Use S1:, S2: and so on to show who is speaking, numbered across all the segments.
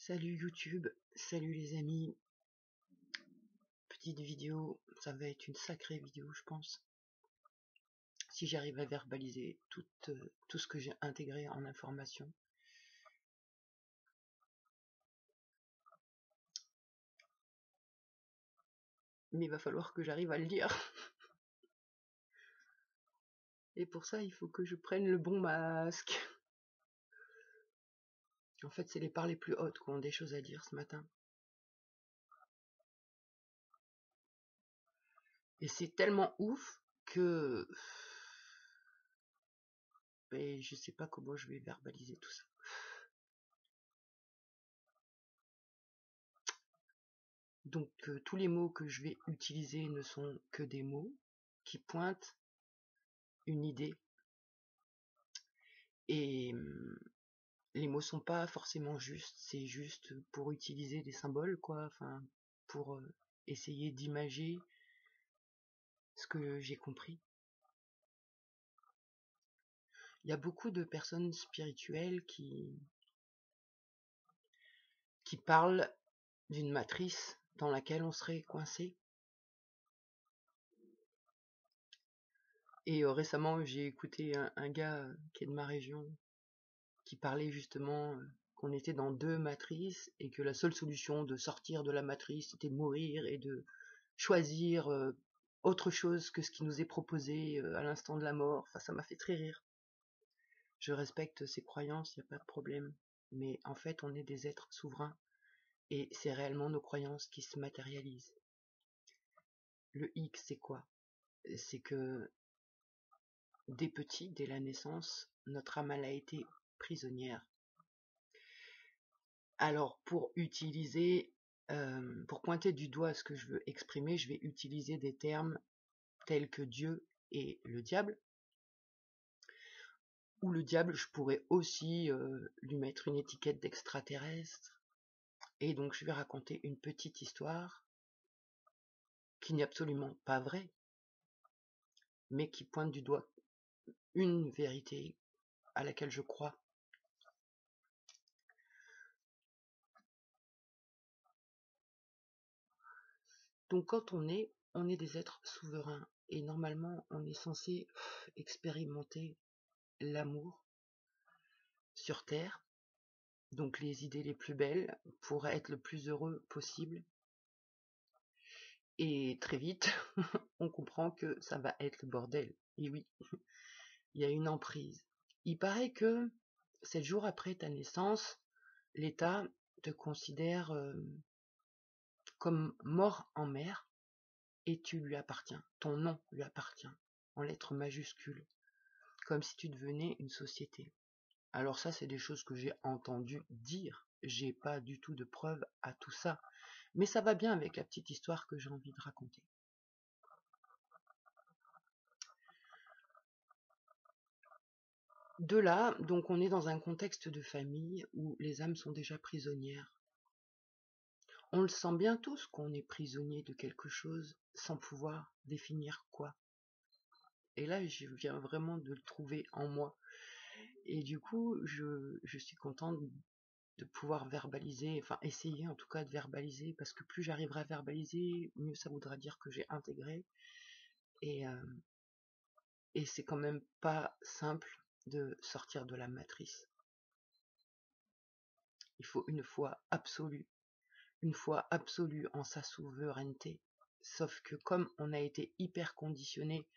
S1: Salut YouTube, salut les amis, petite vidéo, ça va être une sacrée vidéo je pense, si j'arrive à verbaliser tout ce que j'ai intégré en information. Mais il va falloir que j'arrive à le dire. Et pour ça il faut que je prenne le bon masque. En fait c'est les parler plus hautes qui ont des choses à dire ce matin. Et c'est tellement ouf que... Ben, je sais pas comment je vais verbaliser tout ça. Donc tous les mots que je vais utiliser ne sont que des mots qui pointent une idée. Et les mots sont pas forcément justes, c'est juste pour utiliser des symboles, quoi, enfin, pour essayer d'imager ce que j'ai compris. Il y a beaucoup de personnes spirituelles qui parlent d'une matrice dans laquelle on serait coincé. Et récemment, j'ai écouté un gars qui est de ma région qui parlait justement qu'on était dans deux matrices et que la seule solution de sortir de la matrice c'était de mourir et de choisir autre chose que ce qui nous est proposé à l'instant de la mort. Enfin, ça m'a fait très rire. Je respecte ses croyances, il n'y a pas de problème. Mais en fait, on est des êtres souverains et c'est réellement nos croyances qui se matérialisent. Le hic, c'est quoi? C'est que dès petit, dès la naissance, notre âme a été prisonnière. Alors, pour pointer du doigt ce que je veux exprimer, je vais utiliser des termes tels que Dieu et le diable. Ou le diable, je pourrais aussi lui mettre une étiquette d'extraterrestre. Et donc, je vais raconter une petite histoire qui n'est absolument pas vraie, mais qui pointe du doigt une vérité à laquelle je crois. Donc, quand on est des êtres souverains. Et normalement, on est censé expérimenter l'amour sur Terre, donc les idées les plus belles pour être le plus heureux possible. Et très vite, on comprend que ça va être le bordel. Et oui, il y a une emprise. Il paraît que 7 jours après ta naissance, l'État te considère comme mort en mer et tu lui appartiens. Ton nom lui appartient, en lettres majuscules, comme si tu devenais une société. Alors ça, c'est des choses que j'ai entendu dire. J'ai pas du tout de preuves à tout ça. Mais ça va bien avec la petite histoire que j'ai envie de raconter. De là, donc on est dans un contexte de famille où les âmes sont déjà prisonnières. On le sent bien tous qu'on est prisonnier de quelque chose sans pouvoir définir quoi. Et là, je viens vraiment de le trouver en moi. Et du coup, je suis contente de pouvoir verbaliser, enfin essayer en tout cas de verbaliser, parce que plus j'arriverai à verbaliser, mieux ça voudra dire que j'ai intégré. Et c'est quand même pas simple de sortir de la matrice. Il faut une foi absolue en sa souveraineté. Sauf que comme on a été hyper conditionné,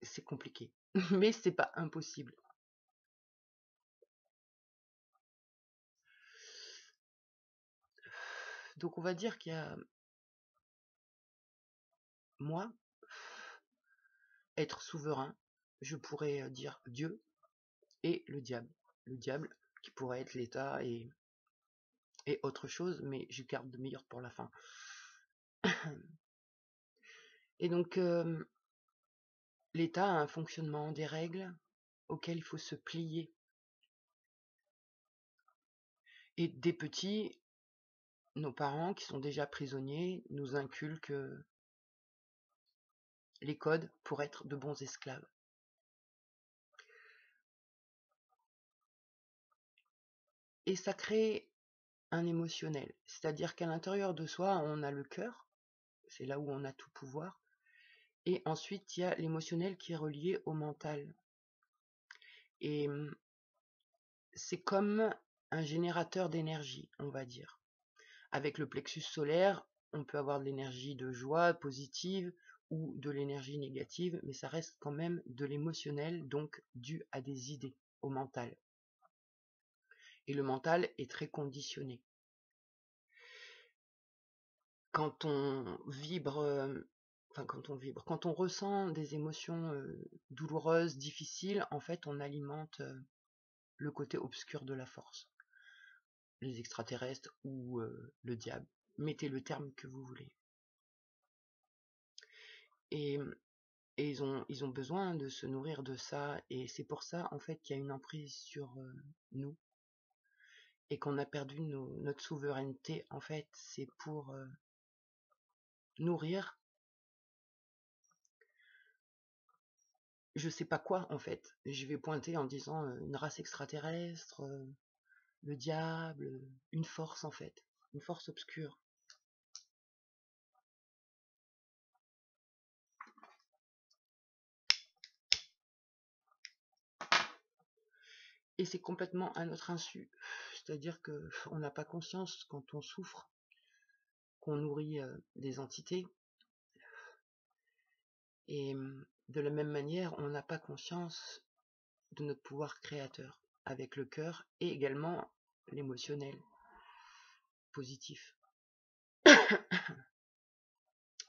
S1: c'est compliqué. Mais c'est pas impossible. Donc on va dire qu'il y a moi, être souverain, je pourrais dire Dieu et le diable. Le diable qui pourrait être l'État et autre chose, mais je garde le meilleur pour la fin. Et donc l'État a un fonctionnement, des règles auxquelles il faut se plier. Et des petits, nos parents qui sont déjà prisonniers nous inculquent les codes pour être de bons esclaves. et ça crée un émotionnel. C'est-à-dire qu'à l'intérieur de soi, on a le cœur, c'est là où on a tout pouvoir, et ensuite il y a l'émotionnel qui est relié au mental. Et c'est comme un générateur d'énergie, on va dire. Avec le plexus solaire, on peut avoir de l'énergie de joie positive ou de l'énergie négative, mais ça reste quand même de l'émotionnel, donc dû à des idées, au mental. Et le mental est très conditionné. Quand on vibre, quand on ressent des émotions douloureuses, difficiles, en fait, on alimente le côté obscur de la force. Les extraterrestres ou le diable. Mettez le terme que vous voulez. Et ils ont besoin de se nourrir de ça, et c'est pour ça en fait qu'il y a une emprise sur nous, et qu'on a perdu notre souveraineté. En fait, c'est pour nourrir, je sais pas quoi en fait. Je vais pointer en disant une race extraterrestre, le diable, une force en fait, une force obscure. Et c'est complètement à notre insu. C'est-à-dire que on n'a pas conscience quand on souffre qu'on nourrit des entités. Et de la même manière, on n'a pas conscience de notre pouvoir créateur avec le cœur et également l'émotionnel positif.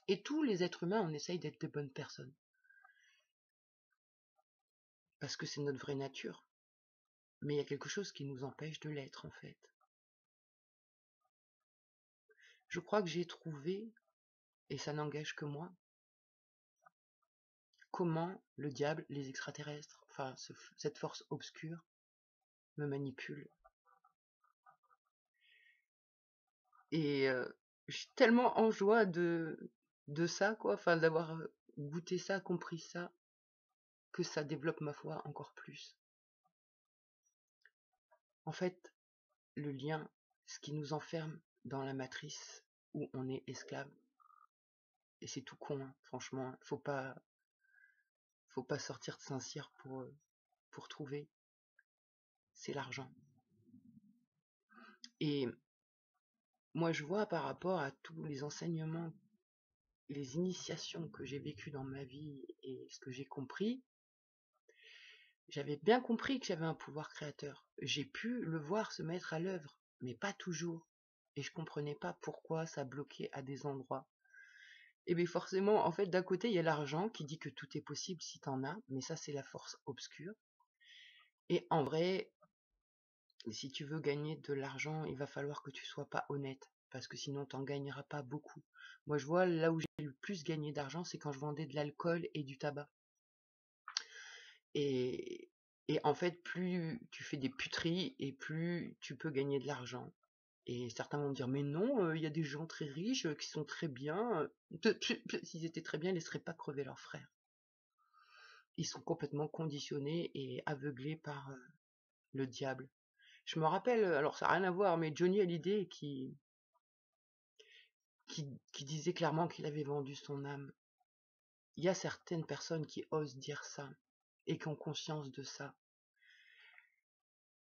S1: Et tous les êtres humains, on essaye d'être de bonnes personnes. Parce que c'est notre vraie nature. Mais il y a quelque chose qui nous empêche de l'être en fait. Je crois que j'ai trouvé, et ça n'engage que moi, comment le diable, les extraterrestres, enfin cette force obscure, me manipule. Et je suis tellement en joie de ça, quoi, enfin d'avoir goûté ça, compris ça, que ça développe ma foi encore plus. En fait, le lien, ce qui nous enferme dans la matrice où on est esclave, et c'est tout con, hein, franchement, faut pas sortir de Saint-Cyr pour trouver, c'est l'argent. Et moi je vois par rapport à tous les enseignements, les initiations que j'ai vécues dans ma vie et ce que j'ai compris, j'avais bien compris que j'avais un pouvoir créateur. J'ai pu le voir se mettre à l'œuvre, mais pas toujours. Et je comprenais pas pourquoi ça bloquait à des endroits. Et bien forcément, en fait, d'un côté, il y a l'argent qui dit que tout est possible si t'en as, mais ça, c'est la force obscure. Et en vrai, si tu veux gagner de l'argent, il va falloir que tu sois pas honnête, parce que sinon, t'en gagneras pas beaucoup. Moi, je vois là où j'ai le plus gagné d'argent, c'est quand je vendais de l'alcool et du tabac. Et, en fait, plus tu fais des puteries et plus tu peux gagner de l'argent. Et certains vont me dire, mais non, il y a des gens très riches qui sont très bien. S'ils étaient très bien, ils ne laisseraient pas crever leurs frères. Ils sont complètement conditionnés et aveuglés par le diable. Je me rappelle, alors ça n'a rien à voir, mais Johnny Hallyday qui disait clairement qu'il avait vendu son âme. Il y a certaines personnes qui osent dire ça et qui ont conscience de ça.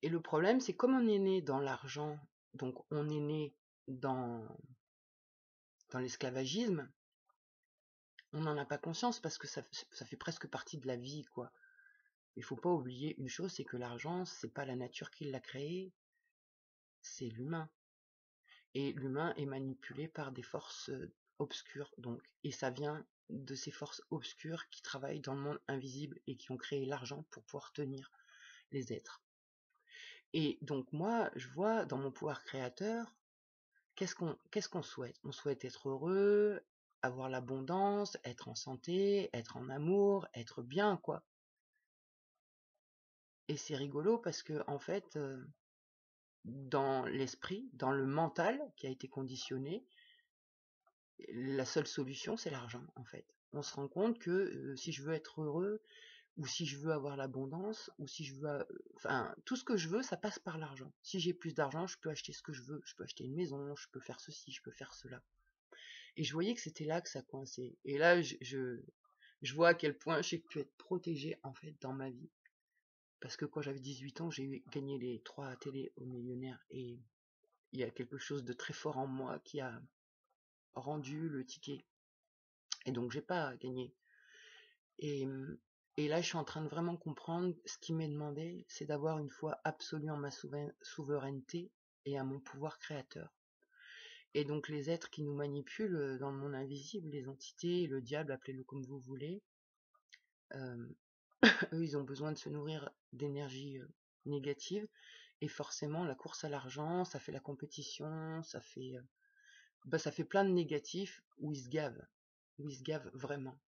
S1: Et le problème, c'est comme on est né dans l'argent, donc on est né dans l'esclavagisme, on n'en a pas conscience parce que ça fait presque partie de la vie, quoi. Il faut pas oublier une chose, c'est que l'argent, c'est pas la nature qui l'a créé, c'est l'humain. Et l'humain est manipulé par des forces obscures, donc. Et ça vient de ces forces obscures qui travaillent dans le monde invisible et qui ont créé l'argent pour pouvoir tenir les êtres. Et donc moi, je vois dans mon pouvoir créateur, qu'est-ce qu'on souhaite? On souhaite être heureux, avoir l'abondance, être en santé, être en amour, être bien, quoi. Et c'est rigolo parce que, en fait, dans l'esprit, dans le mental qui a été conditionné, la seule solution, c'est l'argent, en fait. On se rend compte que si je veux être heureux, ou si je veux avoir l'abondance, ou si je veux, enfin, tout ce que je veux, ça passe par l'argent. Si j'ai plus d'argent, je peux acheter ce que je veux. Je peux acheter une maison, je peux faire ceci, je peux faire cela. Et je voyais que c'était là que ça coinçait. Et là, je vois à quel point j'ai pu être protégée, en fait, dans ma vie. Parce que quand j'avais 18 ans, j'ai gagné les 3 télés au millionnaire. Et il y a quelque chose de très fort en moi qui a rendu le ticket. Et donc, j'ai pas gagné. Et, et là, je suis en train de vraiment comprendre ce qui m'est demandé, c'est d'avoir une foi absolue en ma souveraineté et à mon pouvoir créateur. Et donc les êtres qui nous manipulent dans le monde invisible, les entités, le diable, appelez-le comme vous voulez, eux, ils ont besoin de se nourrir d'énergie négative. Et forcément, la course à l'argent, ça fait la compétition, ça fait plein de négatifs où ils se gavent vraiment.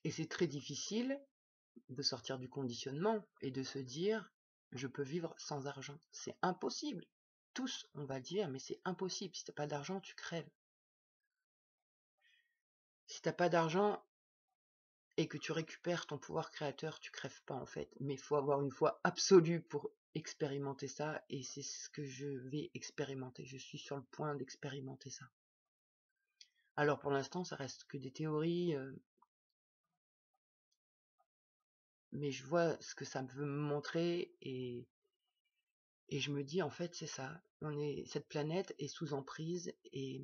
S1: Et c'est très difficile de sortir du conditionnement et de se dire je peux vivre sans argent. C'est impossible. Tous, on va dire, mais c'est impossible. Si t'as pas d'argent, tu crèves. Si t'as pas d'argent et que tu récupères ton pouvoir créateur, tu crèves pas en fait. Mais il faut avoir une foi absolue pour expérimenter ça, et c'est ce que je vais expérimenter. Je suis sur le point d'expérimenter ça. Alors pour l'instant, ça reste que des théories, mais je vois ce que ça veut me montrer, et je me dis, en fait, c'est ça. Cette planète est sous emprise, et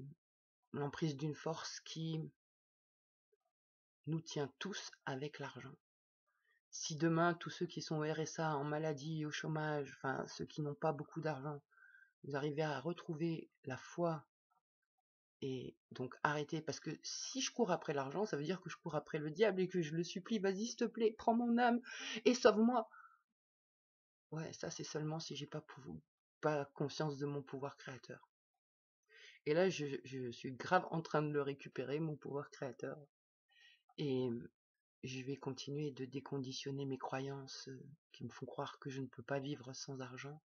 S1: l'emprise d'une force qui nous tient tous avec l'argent. Si demain, tous ceux qui sont au RSA, en maladie, au chômage, enfin, ceux qui n'ont pas beaucoup d'argent, vous arrivez à retrouver la foi et donc arrêter, parce que si je cours après l'argent, ça veut dire que je cours après le diable et que je le supplie, vas-y, s'il te plaît, prends mon âme et sauve-moi. Ouais, ça c'est seulement si j'ai pas conscience de mon pouvoir créateur. Et là, je suis grave en train de le récupérer, mon pouvoir créateur. Et je vais continuer de déconditionner mes croyances qui me font croire que je ne peux pas vivre sans argent.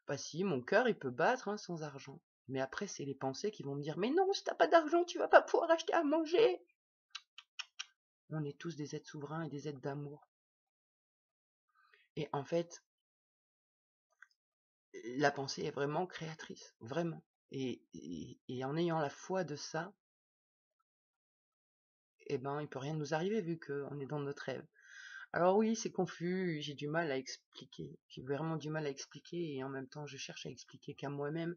S1: Bah si, mon cœur, il peut battre hein, sans argent. Mais après, c'est les pensées qui vont me dire, mais non, si t'as pas d'argent, tu vas pas pouvoir acheter à manger. On est tous des êtres souverains et des êtres d'amour. Et en fait, la pensée est vraiment créatrice, vraiment. Et en ayant la foi de ça, eh ben, il peut rien nous arriver vu qu'on est dans notre rêve. Alors oui, c'est confus, j'ai du mal à expliquer. J'ai vraiment du mal à expliquer, et en même temps, je cherche à expliquer qu'à moi-même.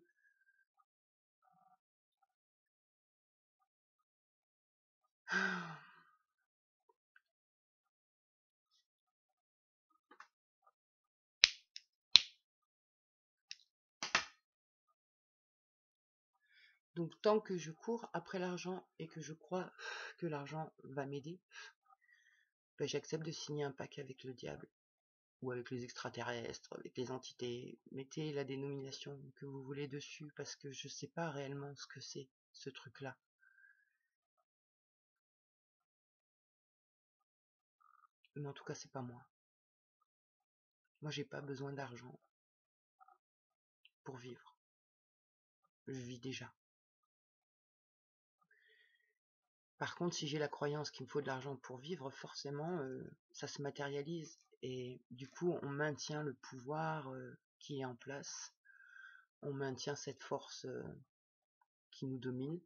S1: Donc tant que je cours après l'argent et que je crois que l'argent va m'aider, ben, j'accepte de signer un pacte avec le diable, ou avec les extraterrestres, avec les entités. Mettez la dénomination que vous voulez dessus, parce que je sais pas réellement ce que c'est, ce truc-là. Mais en tout cas, c'est pas moi. Moi, j'ai pas besoin d'argent pour vivre. Je vis déjà. Par contre, si j'ai la croyance qu'il me faut de l'argent pour vivre, forcément, ça se matérialise. Et du coup, on maintient le pouvoir qui est en place. On maintient cette force qui nous domine.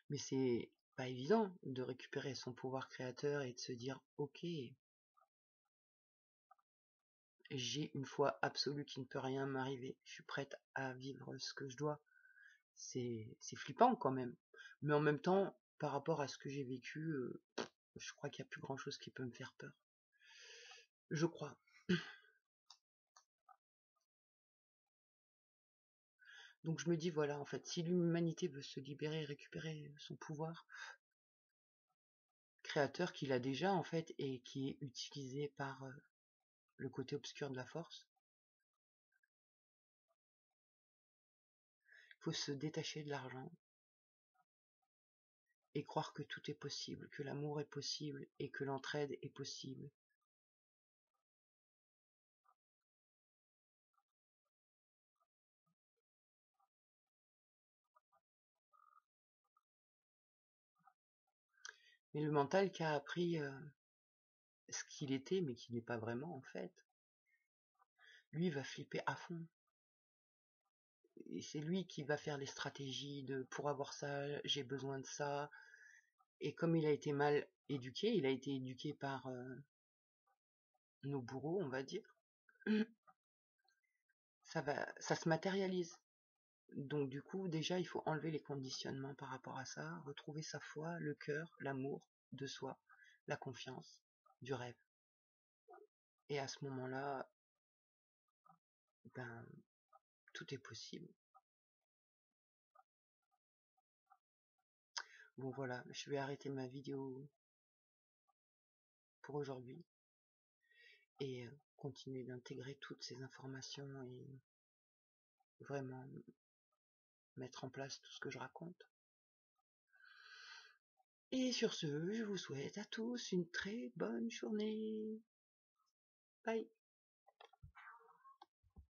S1: Mais c'est pas évident de récupérer son pouvoir créateur et de se dire, ok, j'ai une foi absolue qui ne peut rien m'arriver. Je suis prête à vivre ce que je dois. C'est flippant quand même. Mais en même temps, par rapport à ce que j'ai vécu, je crois qu'il n'y a plus grand chose qui peut me faire peur. Je crois. Donc je me dis, voilà, en fait, si l'humanité veut se libérer et récupérer son pouvoir créateur qu'il a déjà, en fait, et qui est utilisé par le côté obscur de la force, il faut se détacher de l'argent et croire que tout est possible, que l'amour est possible et que l'entraide est possible. Mais le mental qui a appris ce qu'il était, mais qui n'est pas vraiment en fait, lui va flipper à fond. Et c'est lui qui va faire les stratégies de pour avoir ça, j'ai besoin de ça. Et comme il a été mal éduqué, il a été éduqué par nos bourreaux, on va dire, ça se matérialise. Donc du coup, déjà, il faut enlever les conditionnements par rapport à ça, retrouver sa foi, le cœur, l'amour de soi, la confiance, du rêve. Et à ce moment-là, ben, tout est possible. Bon voilà, je vais arrêter ma vidéo pour aujourd'hui et continuer d'intégrer toutes ces informations et vraiment mettre en place tout ce que je raconte. Et sur ce, je vous souhaite à tous une très bonne journée. Bye.